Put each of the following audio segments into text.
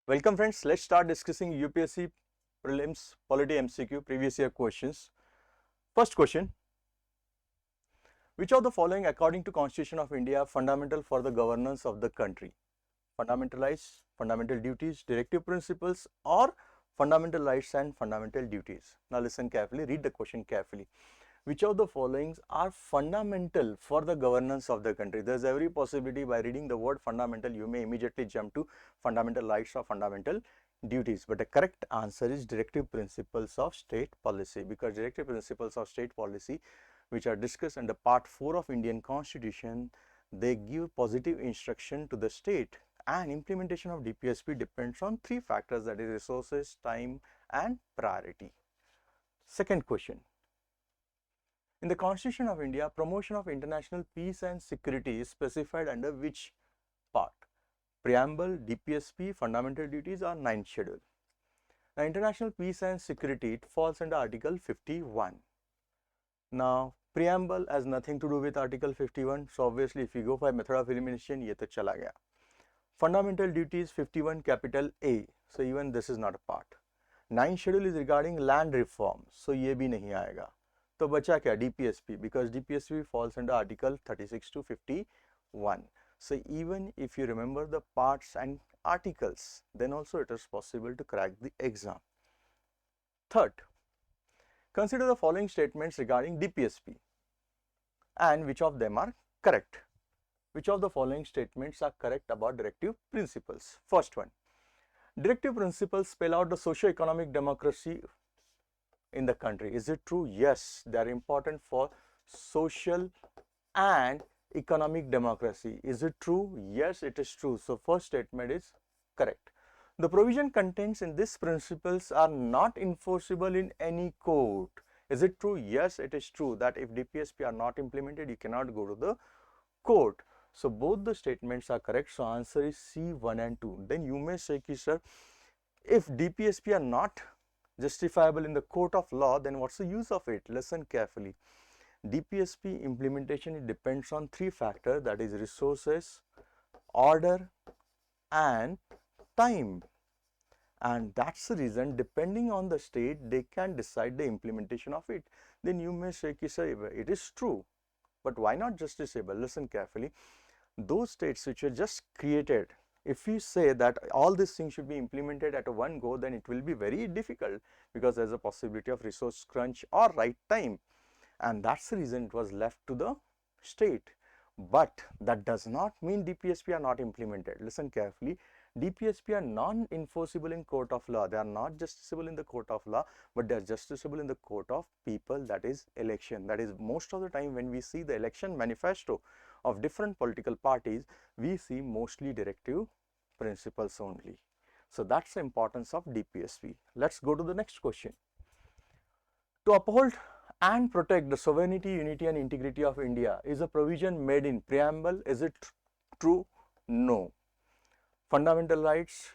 Welcome friends, let's start discussing UPSC Prelims Polity MCQ previous year questions. First question, which of the following according to Constitution of India are fundamental for the governance of the country? Fundamental rights, fundamental duties, directive principles or fundamental rights and fundamental duties? Now listen carefully, read the question carefully. Which of the followings are fundamental for the governance of the country? There is every possibility by reading the word fundamental you may immediately jump to fundamental rights or fundamental duties, but the correct answer is directive principles of state policy, because directive principles of state policy which are discussed under part 4 of Indian Constitution, they give positive instruction to the state, and implementation of DPSP depends on three factors, that is resources, time and priority. Second question, in the Constitution of India, promotion of international peace and security is specified under which part? Preamble, DPSP, fundamental duties or 9th schedule? Now, international peace and security, it falls under Article 51. Now, preamble has nothing to do with Article 51. So, obviously, if you go by method of elimination, ye to chala gaya. Fundamental duties 51 capital A. So, even this is not a part. 9th schedule is regarding land reform. So, ye bhi nahi aayega. तो बचा क्या DPSP, because DPSP falls under Article 36 to 51. So even if you remember the parts and articles, then also it is possible to crack the exam. Third, consider the following statements regarding DPSP and which of them are correct. Which of the following statements are correct about directive principles? First one, directive principles spell out the socio-economic democracy in the country. Is it true? Yes, they are important for social and economic democracy. Is it true? Yes, it is true. So first statement is correct. The provision contained in these principles are not enforceable in any court. Is it true? Yes, it is true that if DPSP are not implemented, you cannot go to the court. So both the statements are correct. So answer is C, 1 and 2. Then you may say, sir, if DPSP are not justifiable in the court of law, then what's the use of it? Listen carefully. DPSP implementation, it depends on three factors, that is resources, order and time, and that's the reason depending on the state they can decide the implementation of it. Then you may say, sir, it is true, but why not justiciable? Listen carefully. Those states which are just created, if we say that all these things should be implemented at one go, then it will be very difficult, because there is a possibility of resource crunch or right time, and that's the reason it was left to the state. But that does not mean DPSP are not implemented. Listen carefully. DPSP are non-enforceable in court of law. They are not justiciable in the court of law, but they are justiciable in the court of people, that is election. That is, most of the time when we see the election manifesto of different political parties, we see mostly directive principles only. So that's the importance of DPSP. Let's go to the next question. To uphold and protect the sovereignty, unity and integrity of India is a provision made in preamble. Is it true? No. Fundamental rights,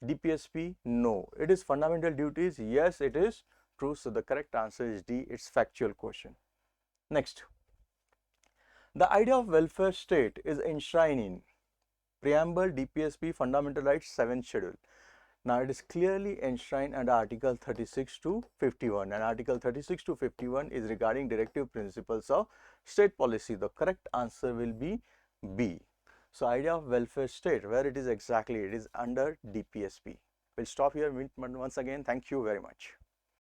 DPSP? No. It is fundamental duties? Yes, it is true. So the correct answer is D. It's factual question. Next, the idea of welfare state is enshrined in preamble, DPSP, fundamental rights, 7th schedule. Now it is clearly enshrined under Article 36 to 51, and Article 36 to 51 is regarding directive principles of state policy. The correct answer will be B. So idea of welfare state, where it is exactly? It is under DPSP. We'll stop here once again. Thank you very much.